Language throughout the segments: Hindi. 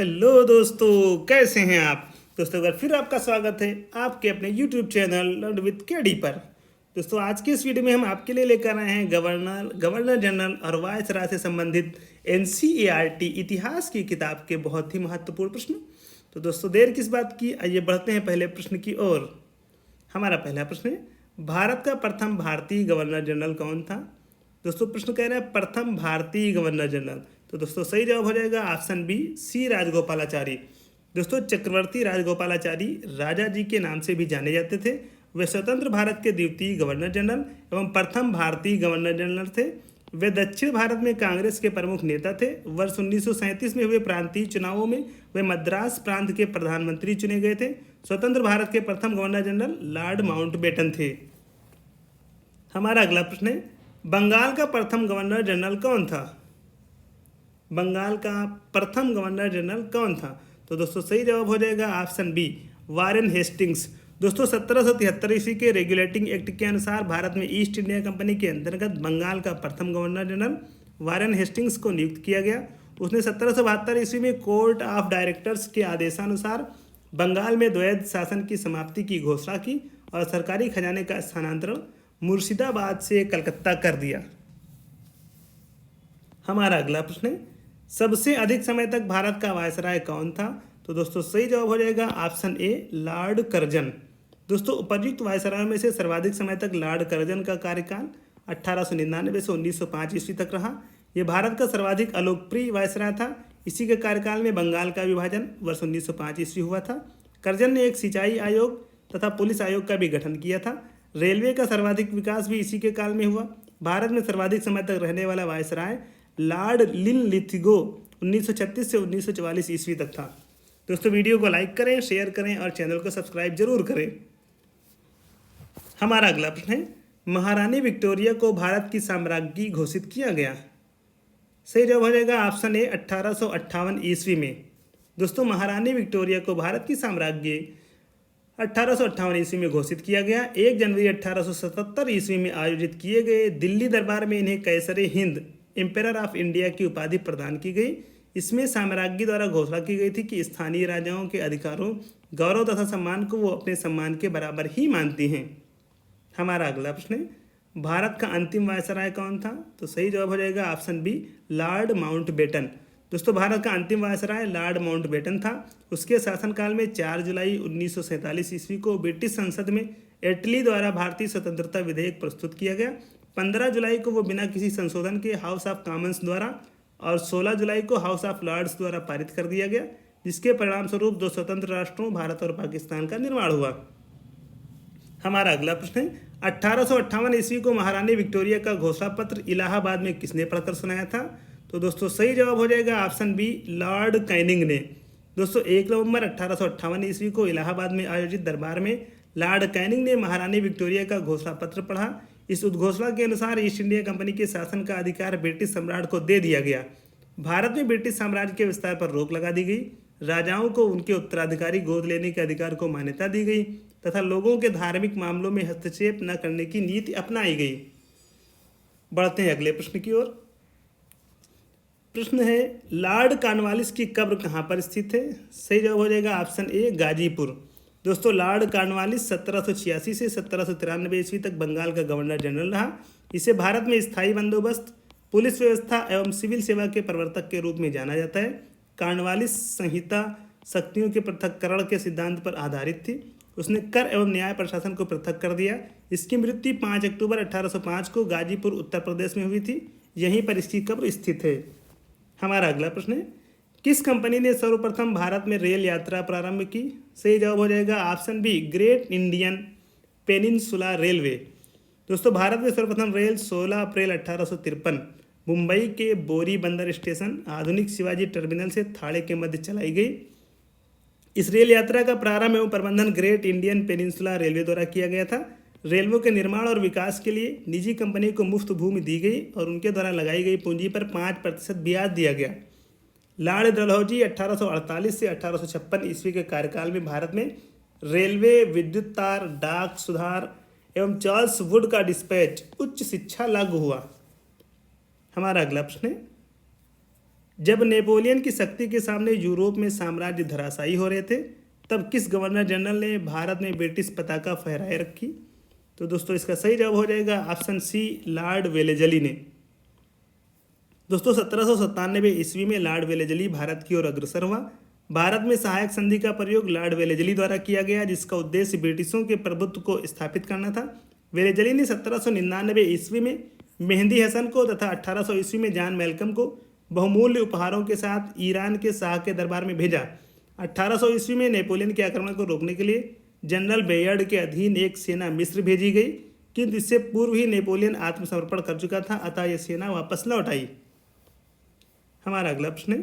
हेलो दोस्तों, कैसे हैं आप। दोस्तों एक बार फिर आपका स्वागत है आपके अपने YouTube channel learn with KD पर। दोस्तों आज की इस वीडियो में हम आपके लिए लेकर आए हैं गवर्नर जनरल और वायसराय से संबंधित एनसीईआरटी इतिहास की किताब के बहुत ही महत्वपूर्ण प्रश्न। तो दोस्तों देर किस बात की, आइए बढ़ते हैं पहले प्रश्न की ओर। हमारा पहला प्रश्न है, भारत का प्रथम भारतीय गवर्नर जनरल कौन था। दोस्तों प्रश्न कह रहा है प्रथम भारतीय गवर्नर जनरल। तो दोस्तों सही जवाब हो जाएगा ऑप्शन बी, सी राजगोपालाचारी। दोस्तों चक्रवर्ती राजगोपालाचारी राजा जी के नाम से भी जाने जाते थे। वे स्वतंत्र भारत के द्वितीय गवर्नर जनरल एवं प्रथम भारतीय गवर्नर जनरल थे। वे दक्षिण भारत में कांग्रेस के प्रमुख नेता थे। वर्ष 1937 में हुए प्रांतीय चुनावों में वे मद्रास प्रांत के प्रधानमंत्री चुने गए थे। स्वतंत्र भारत के प्रथम गवर्नर जनरल लॉर्ड माउंटबेटन थे। हमारा अगला प्रश्न है, बंगाल का प्रथम गवर्नर जनरल कौन था। बंगाल का प्रथम गवर्नर जनरल कौन था। तो दोस्तों सही जवाब हो जाएगा ऑप्शन बी, वारेन हेस्टिंग्स। दोस्तों 1773 ईस्वी के रेगुलेटिंग एक्ट के अनुसार भारत में ईस्ट इंडिया कंपनी के अंतर्गत बंगाल का प्रथम गवर्नर जनरल वारेन हेस्टिंग्स को नियुक्त किया गया। उसने 1772 ईस्वी में कोर्ट ऑफ डायरेक्टर्स के आदेशानुसार बंगाल में द्वैध शासन की समाप्ति की घोषणा की और सरकारी खजाने का स्थानांतरण मुर्शिदाबाद से कलकत्ता कर दिया। हमारा अगला प्रश्न है, सबसे अधिक समय तक भारत का वायसराय कौन था। तो दोस्तों सही जवाब हो जाएगा ऑप्शन ए, लॉर्ड कर्जन। दोस्तों उपर्युक्त वायसरायों में से सर्वाधिक समय तक लॉर्ड कर्जन का कार्यकाल 1899 से 1905 ईस्वी तक रहा। यह भारत का सर्वाधिक अलोकप्रिय वायसराय था। इसी के कार्यकाल में बंगाल का विभाजन वर्ष 1905 ईस्वी हुआ था। कर्जन ने एक सिंचाई आयोग तथा पुलिस आयोग का भी गठन किया था। रेलवे का सर्वाधिक विकास भी इसी के काल में हुआ। भारत में सर्वाधिक समय तक रहने वाला वायसराय लॉर्ड लिनलिथिगो 1936 से 1944 ईस्वी तक था। दोस्तों वीडियो को लाइक करें, शेयर करें और चैनल को सब्सक्राइब जरूर करें। हमारा अगला प्रश्न है, महारानी विक्टोरिया को भारत की साम्राज्ञी घोषित किया गया। सही जवाब हो जाएगा ऑप्शन ए, 1858 ईस्वी में। दोस्तों महारानी विक्टोरिया को भारत की साम्राज्ञी 1858 ईस्वी में घोषित किया गया। 1 जनवरी 1877 ईस्वी में आयोजित किए गए दिल्ली दरबार में इन्हें कैसरे हिंद एम्पेरर ऑफ इंडिया की उपाधि प्रदान की गई। इसमें साम्राज्ञी द्वारा घोषणा की गई थी कि स्थानीय राजाओं के अधिकारों, गौरव तथा सम्मान को वो अपने सम्मान के बराबर ही मानती हैं। हमारा अगला प्रश्न है, भारत का अंतिम वायसराय कौन था। तो सही जवाब हो जाएगा ऑप्शन बी, लॉर्ड माउंटबेटन। दोस्तों भारत का अंतिम वायसराय लॉर्ड माउंटबेटन था। उसके शासनकाल में 4 जुलाई 1947 ईस्वी को ब्रिटिश संसद में एटली द्वारा भारतीय स्वतंत्रता विधेयक प्रस्तुत किया गया। 15 जुलाई को वो बिना किसी संशोधन के हाउस ऑफ कॉमन्स द्वारा और 16 जुलाई को हाउस ऑफ लॉर्ड्स द्वारा पारित कर दिया गया, जिसके परिणाम स्वरूप 2 स्वतंत्र राष्ट्रों भारत और पाकिस्तान का निर्माण हुआ। हमारा अगला प्रश्न है, 1858 ईस्वी को महारानी विक्टोरिया का घोषणा पत्र इलाहाबाद में किसने पढ़कर सुनाया था। तो दोस्तों सही जवाब हो जाएगा ऑप्शन बी, लॉर्ड कैनिंग ने। दोस्तों 1 नवंबर 1858 ईस्वी को इलाहाबाद में आयोजित दरबार में लॉर्ड कैनिंग ने महारानी विक्टोरिया का घोषणा पत्र पढ़ा। इस उद्घोषणा के अनुसार ईस्ट इंडिया कंपनी के शासन का अधिकार ब्रिटिश सम्राट को दे दिया गया। भारत में ब्रिटिश साम्राज्य के विस्तार पर रोक लगा दी गई। राजाओं को उनके उत्तराधिकारी गोद लेने के अधिकार को मान्यता दी गई तथा लोगों के धार्मिक मामलों में हस्तक्षेप न करने की नीति अपनाई गई। बढ़ते हैं अगले प्रश्न की ओर। प्रश्न है, लॉर्ड कॉर्नवालिस की कब्र कहाँ पर स्थित है। सही जवाब हो जाएगा ऑप्शन ए, गाजीपुर। दोस्तों लॉर्ड कॉर्नवालिस 1786 से 1793 ईस्वी तक बंगाल का गवर्नर जनरल रहा। इसे भारत में स्थायी बंदोबस्त, पुलिस व्यवस्था एवं सिविल सेवा के प्रवर्तक के रूप में जाना जाता है। कॉर्नवालिस संहिता शक्तियों के पृथक्करण के सिद्धांत पर आधारित थी। उसने कर एवं न्याय प्रशासन को पृथक कर दिया। इसकी मृत्यु 5 अक्टूबर 1805 को गाजीपुर उत्तर प्रदेश में हुई थी। यहीं पर इसकी कब्र स्थित है। हमारा अगला प्रश्न है, किस कंपनी ने सर्वप्रथम भारत में रेल यात्रा प्रारंभ की। सही जवाब हो जाएगा option B, great Indian peninsula railway. दोस्तों भारत में सर्वप्रथम रेल 16 अप्रैल 1853 मुंबई के बोरी बंदर स्टेशन आधुनिक शिवाजी टर्मिनल से थाड़े के मध्य चलाई गई। इस रेल यात्रा का प्रारंभ एवं प्रबंधन ग्रेट इंडियन पेनिनसुला रेलवे द्वारा किया गया था। रेलवे के निर्माण और विकास के लिए निजी कंपनी को मुफ्त भूमि दी गई और उनके द्वारा लगाई गई पूंजी पर 5% ब्याज दिया गया। लॉर्ड डलहौजी 1848 से 1856 ईस्वी के कार्यकाल में भारत में रेलवे, विद्युत तार, डाक सुधार एवं चार्ल्स वुड का डिस्पैच, उच्च शिक्षा लागू हुआ। हमारा अगला प्रश्न है, जब नेपोलियन की शक्ति के सामने यूरोप में साम्राज्य धराशायी हो रहे थे तब किस गवर्नर जनरल ने भारत में ब्रिटिश पताका फहराए रखी? तो दोस्तों इसका सही जवाब हो जाएगा ऑप्शन सी, लॉर्ड वेलेजली ने। दोस्तों 1797 ईस्वी में लॉर्ड वेलेजली भारत की ओर अग्रसर हुआ। भारत में सहायक संधि का प्रयोग लॉर्ड वेलेजली द्वारा किया गया, जिसका उद्देश्य ब्रिटिशों के प्रभुत्व को स्थापित करना था। वेलेजली ने 1799 ईस्वी में मेहंदी हसन को तथा 1800 ईस्वी में जॉन मेलकम को बहुमूल्य उपहारों के साथ ईरान के शाह के दरबार में भेजा। 1800 ईस्वी में नेपोलियन के आक्रमण को रोकने के लिए जनरल बेयर्ड के अधीन एक सेना मिस्र भेजी गई, किंतु इससे पूर्व ही नेपोलियन आत्मसमर्पण कर चुका था, अतः यह सेना वापस लौट आई। हमारा अगला प्रश्न है,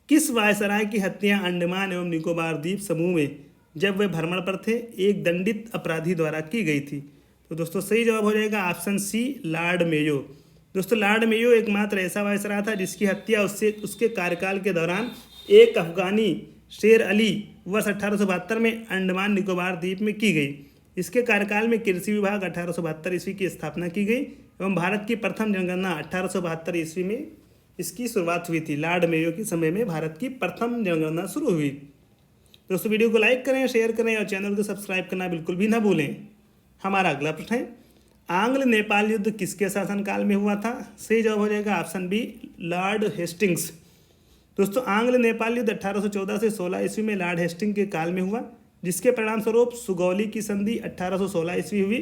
किस वायसराय की हत्या अंडमान एवं निकोबार द्वीप समूह में जब वे भ्रमण पर थे एक दंडित अपराधी द्वारा की गई थी? तो दोस्तों सही जवाब हो जाएगा ऑप्शन सी, लॉर्ड मेयो। दोस्तों लॉर्ड मेयो एकमात्र ऐसा वायसराय था जिसकी हत्या उसके कार्यकाल के दौरान एक अफगानी शेर अली वर्ष 1872 में अंडमान निकोबार द्वीप में की गई। इसके कार्यकाल में कृषि विभाग 1872 ईस्वी की स्थापना की गई एवं भारत की प्रथम जनगणना 1872 ईस्वी में इसकी शुरुआत हुई थी। लॉर्ड मेयो के समय में भारत की प्रथम जनगणना शुरू हुई। दोस्तों वीडियो को लाइक करें, शेयर करें और चैनल को सब्सक्राइब करना बिल्कुल भी ना भूलें। हमारा अगला प्रश्न है, आंग्ल नेपाल युद्ध किसके शासनकाल में हुआ था? सही जवाब हो जाएगा ऑप्शन बी, लॉर्ड हेस्टिंग्स। दोस्तों आंग्ल नेपाल युद्ध 1814 से 16 ईस्वी में लॉर्ड हेस्टिंग के काल में हुआ, जिसके परिणाम स्वरूप सुगौली की संधि 1816 ईस्वी हुई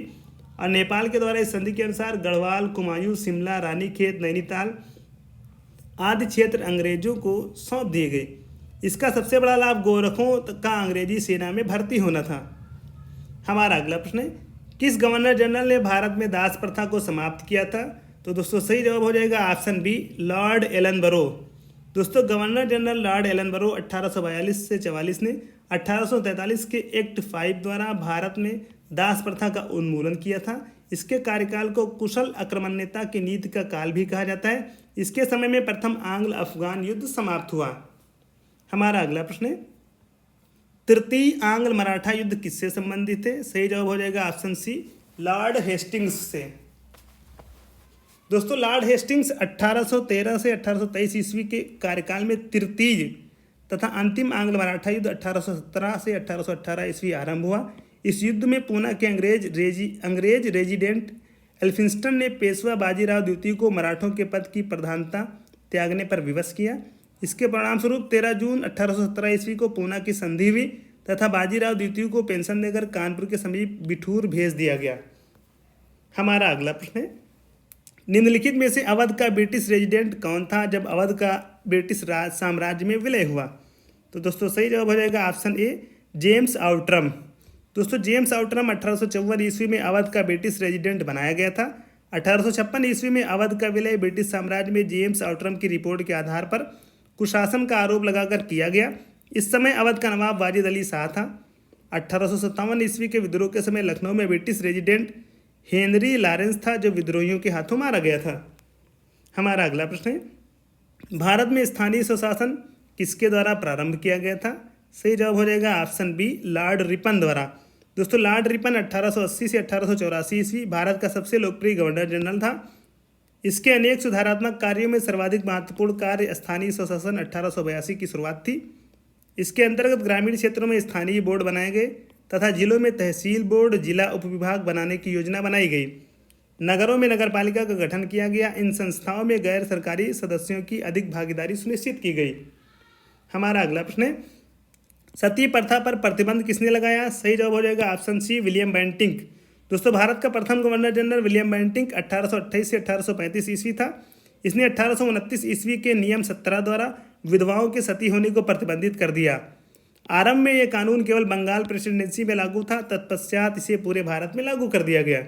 और नेपाल के द्वारा इस संधि के अनुसार गढ़वाल, कुमायूं, शिमला, रानीखेत, नैनीताल आदि क्षेत्र अंग्रेजों को सौंप दिए गए। इसका सबसे बड़ा लाभ गोरखों का अंग्रेजी सेना में भर्ती होना था। हमारा अगला प्रश्न है, किस गवर्नर जनरल ने भारत में दास प्रथा को समाप्त किया था? तो दोस्तों सही जवाब हो जाएगा ऑप्शन बी, लॉर्ड एलनबरो। दोस्तों गवर्नर जनरल लॉर्ड एलनबरो 1842 से 44 ने 1843 के एक्ट 5 द्वारा भारत में दास प्रथा का उन्मूलन किया था। इसके कार्यकाल को कुशल आक्रमणीयता की नीति का काल भी कहा जाता है। इसके समय में प्रथम आंग्ल अफगान युद्ध समाप्त हुआ। हमारा अगला प्रश्न है, तृतीय आंग्ल मराठा युद्ध किससे संबंधित है? सही जवाब हो जाएगा ऑप्शन सी, लॉर्ड हेस्टिंग्स से। दोस्तों लॉर्ड हेस्टिंग्स 1813 से 1823 ईस्वी के कार्यकाल में तृतीय तथा अंतिम आंग्ल मराठा युद्ध 1817 से 1818 ईस्वी आरंभ हुआ। इस युद्ध में पूना के अंग्रेज रेजिडेंट एल्फिंस्टन ने पेशवा बाजीराव द्वितीय को मराठों के पद की प्रधानता त्यागने पर विवश किया। इसके परिणामस्वरूप 13 जून 1817 ईस्वी को पूना की संधि हुई तथा बाजीराव द्वितीय को पेंशन देकर कानपुर के समीप बिठूर भेज दिया गया। हमारा अगला प्रश्न है, निम्नलिखित में से अवध का ब्रिटिश रेजिडेंट कौन था जब अवध का ब्रिटिश साम्राज्य में विलय हुआ? तो दोस्तों सही जवाब हो जाएगा ऑप्शन ए, जेम्स आउट्रम। दोस्तों जेम्स आउट्रम 1854 ईस्वी में अवध का ब्रिटिश रेजिडेंट बनाया गया था। 1856 ईस्वी में अवध का विलय ब्रिटिश साम्राज्य में जेम्स आउट्रम की रिपोर्ट के आधार पर कुशासन का आरोप लगाकर किया गया। इस समय अवध का नवाब वाजिद अली शाह था। 1857 ईस्वी के विद्रोह के समय लखनऊ में ब्रिटिश रेजिडेंट हेनरी लॉरेंस था, जो विद्रोहियों के हाथों मारा गया था। हमारा अगला प्रश्न है, भारत में स्थानीय स्वशासन किसके द्वारा प्रारंभ किया गया था? सही जवाब हो जाएगा ऑप्शन बी, लॉर्ड रिपन द्वारा। दोस्तों लॉर्ड रिपन 1880 से 1884 ईस्वी भारत का सबसे लोकप्रिय गवर्नर जनरल था। इसके अनेक सुधारात्मक कार्यों में सर्वाधिक महत्वपूर्ण कार्य स्थानीय स्वशासन 1882 की शुरुआत थी। इसके अंतर्गत ग्रामीण क्षेत्रों में स्थानीय बोर्ड बनाए गए तथा जिलों में तहसील बोर्ड, जिला उपविभाग बनाने की योजना बनाई गई। नगरों में नगरपालिका का गठन किया गया। इन संस्थाओं में गैर सरकारी सदस्यों की अधिक भागीदारी सुनिश्चित की गई। हमारा अगला प्रश्न है, सती प्रथा पर प्रतिबंध किसने लगाया? सही जवाब हो जाएगा ऑप्शन सी, विलियम बेंटिंक। दोस्तों भारत का प्रथम गवर्नर जनरल विलियम बेंटिंक 1828 से 1835 ईस्वी था। इसने 1829 ईस्वी के नियम 17 द्वारा विधवाओं के सती होने को प्रतिबंधित कर दिया। आरंभ में यह कानून केवल बंगाल प्रेसिडेंसी में लागू था, तत्पश्चात इसे पूरे भारत में लागू कर दिया गया।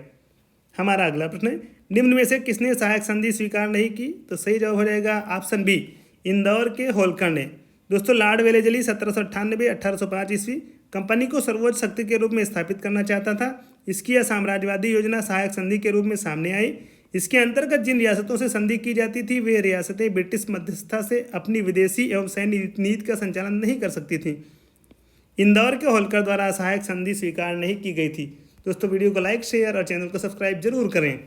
हमारा अगला प्रश्न है, निम्न में से किसने सहायक संधि स्वीकार नहीं की? तो सही जवाब हो जाएगा ऑप्शन बी, इंदौर के होलकर ने। दोस्तों लॉर्ड वेलेजली 1798-1805 ईस्वी कंपनी को सर्वोच्च शक्ति के रूप में स्थापित करना चाहता था। इसकी यह साम्राज्यवादी योजना सहायक संधि के रूप में सामने आई। इसके अंतर्गत जिन रियासतों से संधि की जाती थी वे रियासतें ब्रिटिश मध्यस्थता से अपनी विदेशी एवं सैन्य नीति का संचालन नहीं कर सकती थी। इंदौर के होलकर द्वारा सहायक संधि स्वीकार नहीं की गई थी। दोस्तों वीडियो को लाइक, शेयर और चैनल को सब्सक्राइब जरूर करें।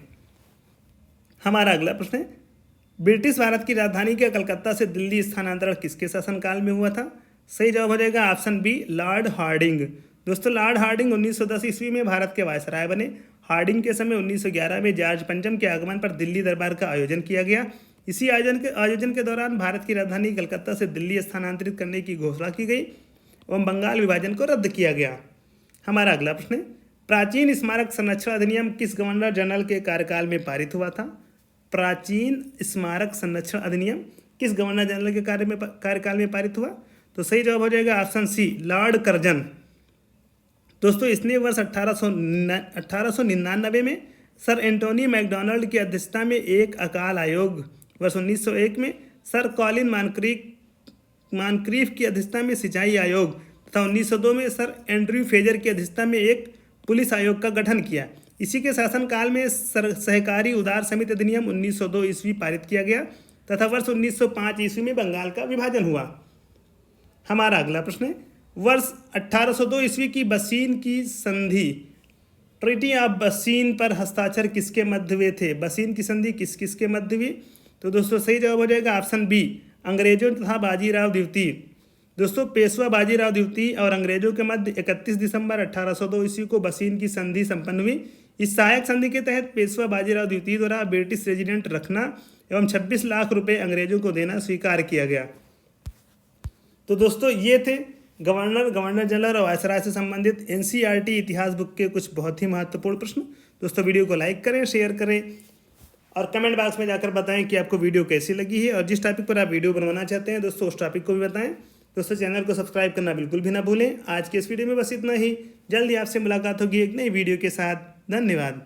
हमारा अगला प्रश्न है, ब्रिटिश भारत की राजधानी के कलकत्ता से दिल्ली स्थानांतरण किसके शासनकाल में हुआ था? सही जवाब हो जाएगा ऑप्शन बी, लॉर्ड हार्डिंग। दोस्तों लॉर्ड हार्डिंग 1910 ईस्वी में भारत के वायसराय बने। हार्डिंग के समय 1911 में जॉर्ज पंचम के आगमन पर दिल्ली दरबार का आयोजन किया गया। इसी आयोजन के दौरान भारत की राजधानी कलकत्ता से दिल्ली स्थानांतरित करने की घोषणा की गई एवं बंगाल विभाजन को रद्द किया गया। हमारा अगला प्रश्न है, प्राचीन स्मारक संरक्षण अधिनियम किस गवर्नर जनरल के कार्यकाल में पारित हुआ था? प्राचीन स्मारक संरक्षण अधिनियम किस गवर्नर जनरल के कार्यकाल में पारित हुआ? तो सही जवाब हो जाएगा ऑप्शन सी, लॉर्ड कर्जन। दोस्तों इसने वर्ष 1899 में सर एंटोनी मैकडोनाल्ड की अध्यक्षता में एक अकाल आयोग, वर्ष 1901 में सर कॉलिन मानक्रीफ की अध्यक्षता में सिंचाई आयोग तथा 1902 में सर एंड्रयू फेजर की अध्यक्षता में एक पुलिस आयोग का गठन किया। इसी के शासनकाल में सहकारी उदार समिति अधिनियम 1902 ईस्वी पारित किया गया तथा वर्ष 1905 ईस्वी में बंगाल का विभाजन हुआ। हमारा अगला प्रश्न है, वर्ष 1802 ईस्वी की बसीन की संधि, ट्रीटी ऑफ बसीन पर हस्ताक्षर किसके मध्य हुए थे? बसीन की संधि किस किस के मध्य हुई? तो दोस्तों सही जवाब हो जाएगा ऑप्शन बी, अंग्रेजों तथा बाजीराव द्वितीय। दोस्तों पेशवा बाजीराव द्वितीय और अंग्रेजों के मध्य 31 दिसंबर 1802 ईस्वी को बसीन की संधि संपन्न हुई। इस सहायक संधि के तहत पेशवा बाजीराव द्वितीय द्वारा ब्रिटिश रेजिडेंट रखना एवं 26 लाख रुपए अंग्रेजों को देना स्वीकार किया गया। तो दोस्तों ये थे गवर्नर जनरल और वायसराय से संबंधित एनसीईआरटी इतिहास बुक के कुछ बहुत ही महत्वपूर्ण प्रश्न। दोस्तों वीडियो को लाइक करें, शेयर करें और कमेंट बॉक्स में जाकर बताएं कि आपको वीडियो कैसी लगी है और जिस टॉपिक पर आप वीडियो बनवाना चाहते हैं दोस्तों उस टॉपिक को भी बताएं। दोस्तों चैनल को सब्सक्राइब करना बिल्कुल भी ना भूलें। आज के इस वीडियो में बस इतना ही। जल्दी आपसे मुलाकात होगी एक नई वीडियो के साथ। धन्यवाद।